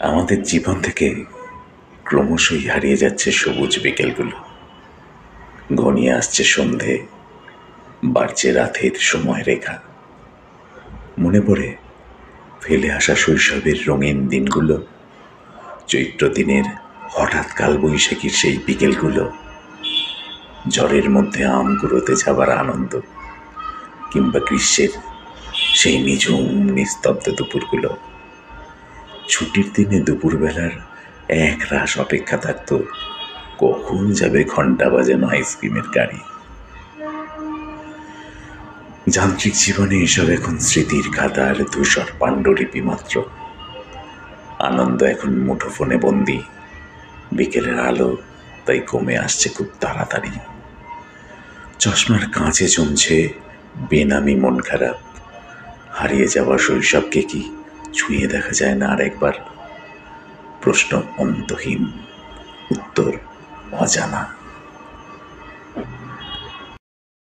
আমাদের জীবন থেকে ক্রমশই হারিয়ে যাচ্ছে সবুজ বিকেলগুলো। ঘনিয়ে আসছে সন্ধে, বাড়ছে রাতের সময় রেখা। মনে পড়ে ফেলে আসা শৈশবের রঙিন দিনগুলো, চৈত্র দিনের হঠাৎ কালবৈশাখীর সেই বিকেলগুলো, ঝড়ের মধ্যে আম কুড়োতে যাবার আনন্দ, কিংবা গ্রীষ্মের সেই নিঝুম নিস্তব্ধ দুপুরগুলো। ছুটির দিনে দুপুরবেলার এক রাশ অপেক্ষা থাকত, কখন যাবে ঘন্টা বাজানো আইসক্রিমের গাড়ি। যান্ত্রিক জীবনে এসব এখন স্মৃতির খাতার ধূসর পাণ্ডুলিপি মাত্র। আনন্দ এখন মুঠোফোনে বন্দি। বিকেলের আলো তাই কমে আসছে খুব তাড়াতাড়ি। চশমার কাঁচে জমছে বেনামি মন খারাপ। হারিয়ে যাওয়া শৈশবকে কি ছুঁয়ে দেখা যায় না আর একবার? প্রশ্ন অন্তহীন, উত্তর অজানা।